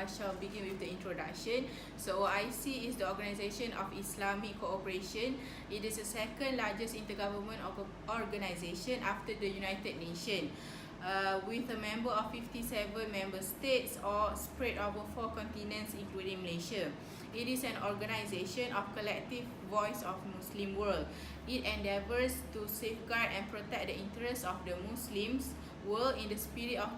I shall begin with the introduction. So OIC is the Organization of Islamic Cooperation. It is the second largest intergovernment organization after the United Nations, with a member of 57 member states or spread over 4 continents including Malaysia. It is an organization of collective voice of Muslim world. It endeavors to safeguard and protect the interests of the Muslims world in the spirit of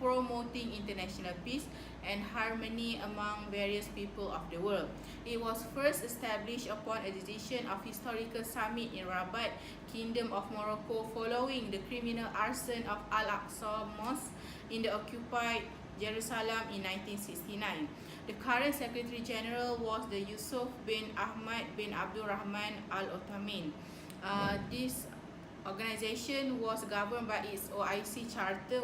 promoting international peace and harmony among various people of the world. It was first established upon a decision of historical summit in Rabat, Kingdom of Morocco, following the criminal arson of Al-Aqsa Mosque in the occupied Jerusalem in 1969. The current Secretary General was the Yusuf bin Ahmad bin Abdul Rahman Al-Ottoman. This organization was governed by its OIC charter,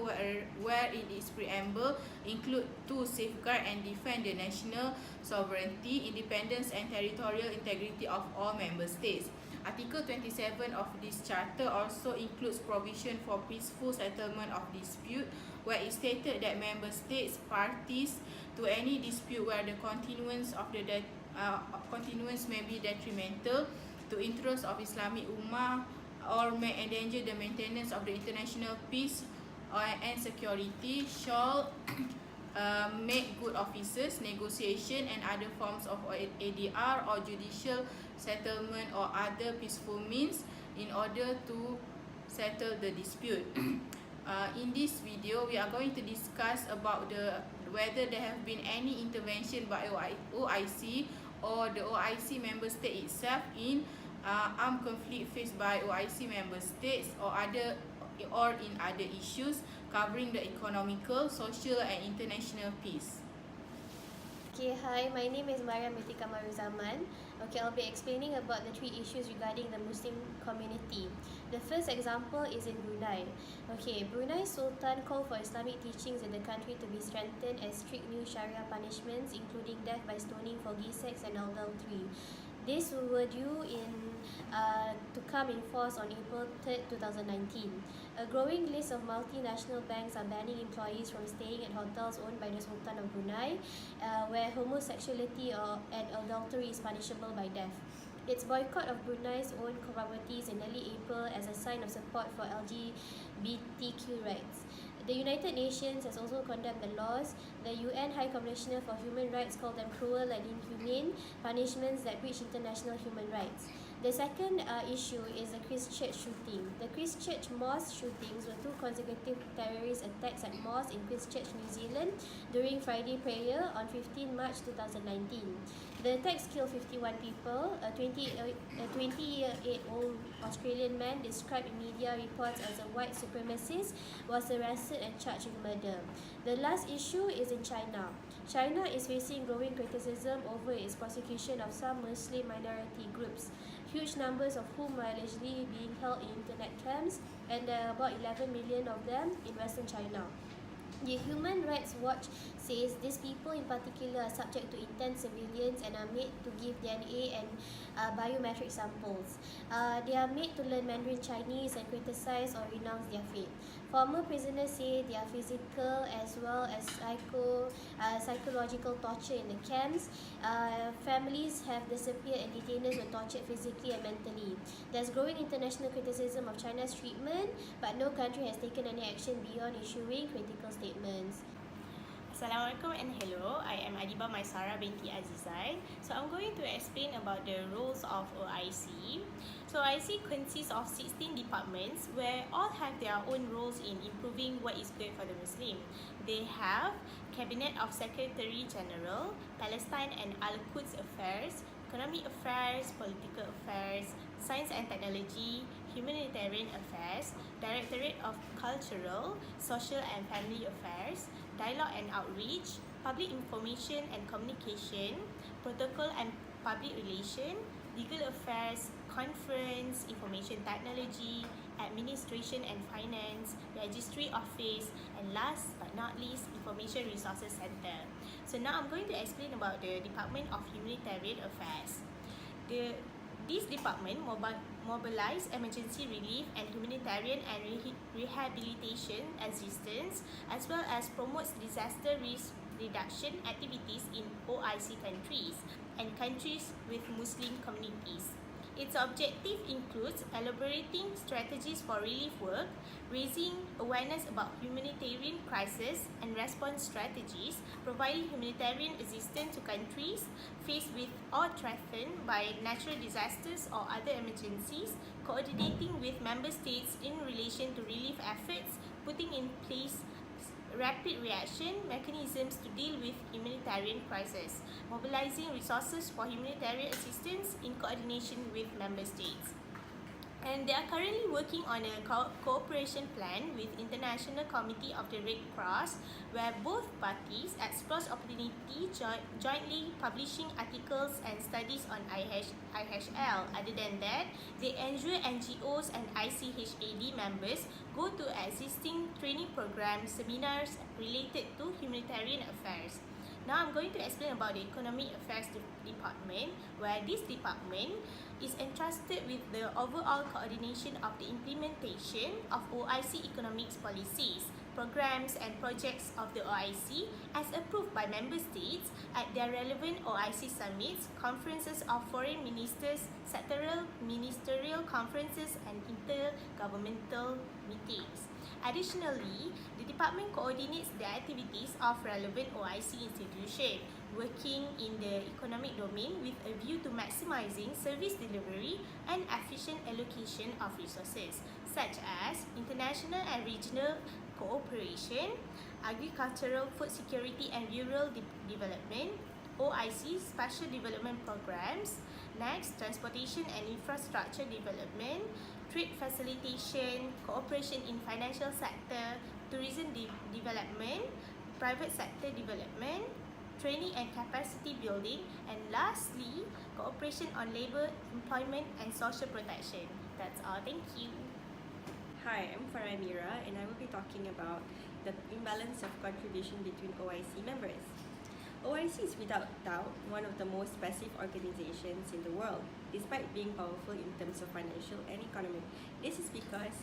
where in its preamble include to safeguard and defend the national sovereignty, independence and territorial integrity of all member states. Article 27 of this charter also includes provision for peaceful settlement of dispute, where it stated that member states parties to any dispute where the continuance may be detrimental to interests of Islamic Ummah or may endanger the maintenance of the international peace and security shall make good offices, negotiation and other forms of ADR or judicial settlement or other peaceful means in order to settle the dispute. In this video, we are going to discuss about whether there have been any intervention by OIC or the OIC member state itself in armed conflict faced by OIC member states or in other issues covering the economical, social and international peace. Okay, hi, my name is Mariam Mitika Maruzaman. Okay, I'll be explaining about the 3 issues regarding the Muslim community. The first example is in Brunei. Okay, Brunei Sultan called for Islamic teachings in the country to be strengthened as strict new Sharia punishments, including death by stoning for gay sex and adultery. This were due to come in force on April 3, 2019. A growing list of multinational banks are banning employees from staying at hotels owned by the Sultan of Brunei, where homosexuality and adultery is punishable by death. Its boycott of Brunei's own properties in early April as a sign of support for LGBTQ rights. The United Nations has also condemned the laws. The UN High Commissioner for Human Rights called them cruel and inhumane punishments that breach international human rights. The second issue is the Christchurch shooting. The Christchurch mosque shootings were 2 consecutive terrorist attacks at mosques in Christchurch, New Zealand during Friday prayer on 15 March 2019. The attacks killed 51 people. A 28-year-old Australian man described in media reports as a white supremacist was arrested and charged with murder. The last issue is in China. China is facing growing criticism over its prosecution of some Muslim minority groups, huge numbers of whom are allegedly being held in internet camps, and there are about 11 million of them in Western China. The Human Rights Watch says these people in particular are subject to intense surveillance and are made to give DNA and biometric samples. They are made to learn Mandarin Chinese and criticize or renounce their faith. Former prisoners say they are physical as well as psychological torture in the camps. Families have disappeared and detainers were tortured physically and mentally. There's growing international criticism of China's treatment, but no country has taken any action beyond issuing critical statements. Assalamualaikum and hello, I am Adiba Maisara binti Azizai. So I'm going to explain about the roles of OIC. So OIC consists of 16 departments where all have their own roles in improving what is good for the Muslim. They have Cabinet of Secretary General, Palestine and Al-Quds Affairs, Economic Affairs, Political Affairs, Science and Technology, Humanitarian Affairs, Directorate of Cultural, Social and Family Affairs, Dialogue and Outreach, Public Information and Communication, Protocol and Public Relation, Legal Affairs, Conference, Information Technology, Administration and Finance, Registry Office, and last but not least, Information Resources Center. So now I'm going to explain about the Department of Humanitarian Affairs. This department mobilize emergency relief and humanitarian and rehabilitation assistance, as well as promotes disaster risk reduction activities in OIC countries and countries with Muslim communities. Its objective includes elaborating strategies for relief work, raising awareness about humanitarian crisis and response strategies, providing humanitarian assistance to countries faced with or threatened by natural disasters or other emergencies, coordinating with member states in relation to relief efforts, putting in place rapid reaction mechanisms to deal with humanitarian crisis, mobilizing resources for humanitarian assistance in coordination with member states. And they are currently working on a cooperation plan with International Committee of the Red Cross, where both parties explore opportunity jointly publishing articles and studies on IHL. Other than that, they ensure NGOs and ICHAD members go to existing training programs, seminars related to humanitarian affairs. Now I'm going to explain about the Economic Affairs Department, where this department is entrusted with the overall coordination of the implementation of OIC economics policies, programs and projects of the OIC as approved by member states at their relevant OIC summits, conferences of foreign ministers, sectoral ministerial conferences and intergovernmental meetings. Additionally, the department coordinates the activities of relevant OIC institutions, working in the economic domain with a view to maximizing service delivery and efficient allocation of resources, such as international and regional cooperation, agricultural food security and rural development, OIC special development programs, next transportation and infrastructure development, trade facilitation, cooperation in financial sector, tourism development, private sector development, training and capacity building, and lastly, cooperation on labour, employment and social protection. That's all. Thank you. Hi, I'm Farah Mira and I will be talking about the imbalance of contribution between OIC members. OIC is without doubt one of the most passive organizations in the world, despite being powerful in terms of financial and economic. This is because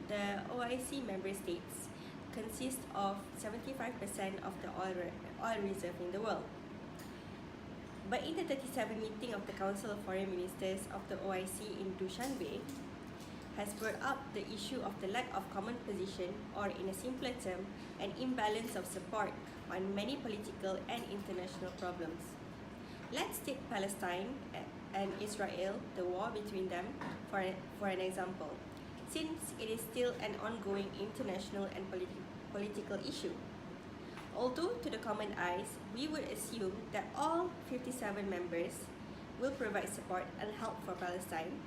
the OIC member states consist of 75% of the oil reserve in the world. But in the 37th meeting of the Council of Foreign Ministers of the OIC in Dushanbe, has brought up the issue of the lack of common position, or in a simpler term, an imbalance of support on many political and international problems. Let's take Palestine and Israel, the war between them, for an example, since it is still an ongoing international and political issue. Although to the common eyes, we would assume that all 57 members will provide support and help for Palestine,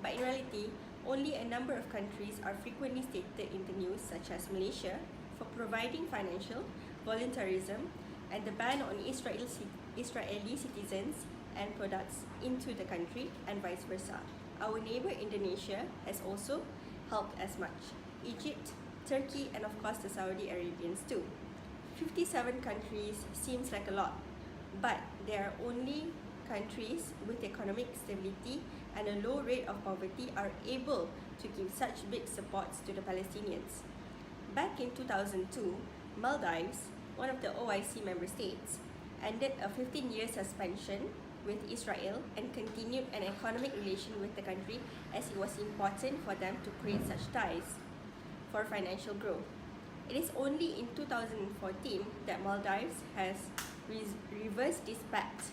but in reality, only a number of countries are frequently stated in the news, such as Malaysia, for providing financial voluntarism and the ban on Israeli citizens and products into the country, and vice versa. Our neighbor Indonesia has also helped as much. Egypt, Turkey, and of course the Saudi Arabians too. 57 countries seems like a lot, but there are only countries with economic stability and a low rate of poverty are able to give such big supports to the Palestinians. Back in 2002, Maldives, one of the OIC member states, ended a 15-year suspension with Israel and continued an economic relation with the country as it was important for them to create such ties for financial growth. It is only in 2014 that Maldives has reversed this pact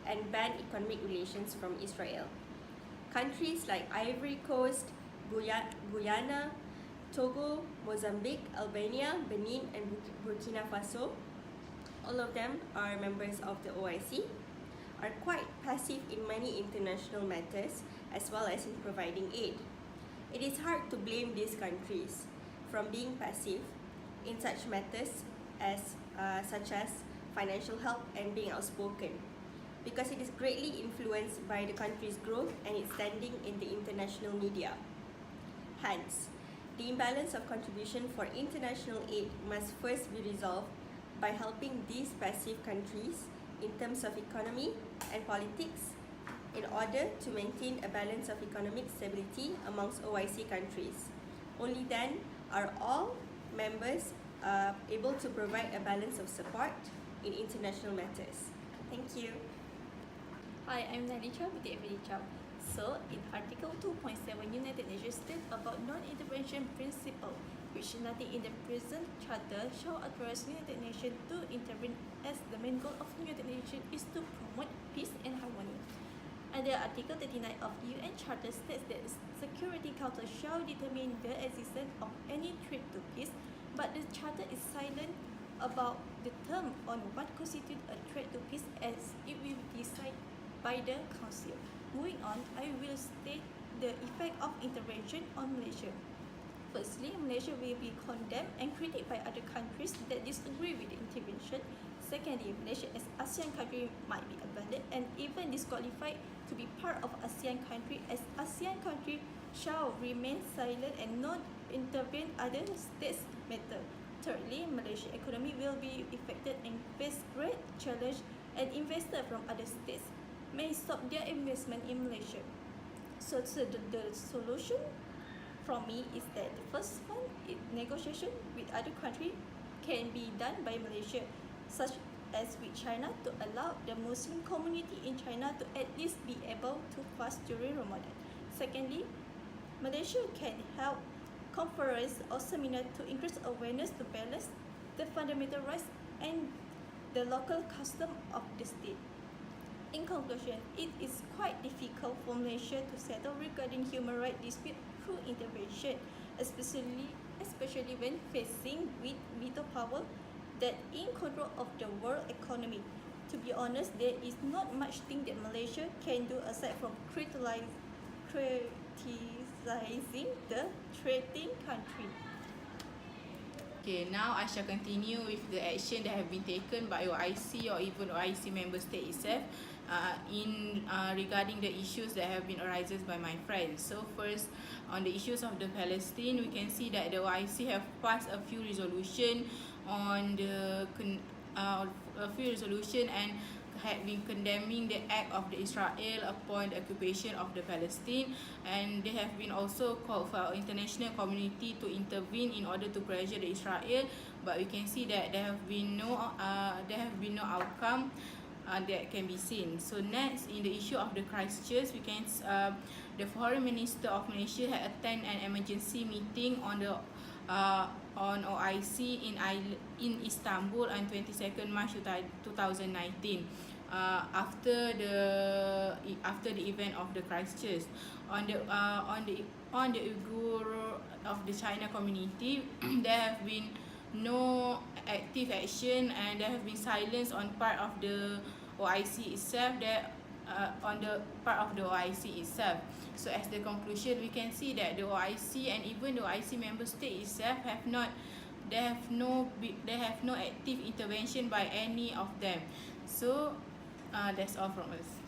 and banned economic relations from Israel. Countries like Ivory Coast, Guyana, Togo, Mozambique, Albania, Benin, and Burkina Faso, all of them are members of the OIC, are quite passive in many international matters as well as in providing aid. It is hard to blame these countries from being passive in such matters such as financial help and being outspoken, because it is greatly influenced by the country's growth and its standing in the international media. Hence, the imbalance of contribution for international aid must first be resolved by helping these passive countries in terms of economy and politics in order to maintain a balance of economic stability amongst OIC countries. Only then are all members able to provide a balance of support in international matters. Thank you. Hi, I'm Nalisha Budi. So, in Article 2.7, United Nations states about non-intervention principle, which nothing in the present charter shall authorize United Nations to intervene, as the main goal of United Nations is to promote peace and harmony. Under Article 39 of UN Charter states that the Security Council shall determine the existence of any threat to peace, but the Charter is silent about the term on what constitutes a threat to peace, as it will be decided by the Council. Moving on, I will state the effect of intervention on Malaysia. Firstly, Malaysia will be condemned and critiqued by other countries that disagree with the intervention. Secondly, Malaysia as ASEAN country might be abandoned and even disqualified to be part of ASEAN country, as ASEAN country shall remain silent and not intervene other states' matter. Thirdly, Malaysia's economy will be affected and face great challenge, and investors from other states may stop their investment in Malaysia. So the solution from me is that the first one, negotiation with other countries can be done by Malaysia, such as with China, to allow the Muslim community in China to at least be able to fast during Ramadan. Secondly, Malaysia can help conference or seminar to increase awareness to balance the fundamental rights and the local custom of the state. In conclusion, it is quite difficult for Malaysia to settle regarding human rights dispute through intervention, especially when facing with veto power that in control of the world economy. To be honest, there is not much thing that Malaysia can do aside from criticizing the threatening country. Okay, now I shall continue with the action that have been taken by OIC or even OIC member state itself regarding the issues that have been arises by my friends. So first, on the issues of the Palestine, we can see that the OIC have passed a few resolution on and had been condemning the act of the Israel upon the occupation of the Palestine, and they have been also called for international community to intervene in order to pressure the Israel, but we can see that there have been no outcome that can be seen. So next, in the issue of the Christchurch, we can the Foreign Minister of Malaysia had attended an emergency meeting on OIC in Istanbul on 22nd March 2019. After the event of the Christchurch, on the Uyghur of the China community, there have been no active action, and there have been silence on part of the OIC itself. On the part of the OIC itself. So as the conclusion, we can see that the OIC and even the OIC member state itself have no active intervention by any of them. So that's all from us.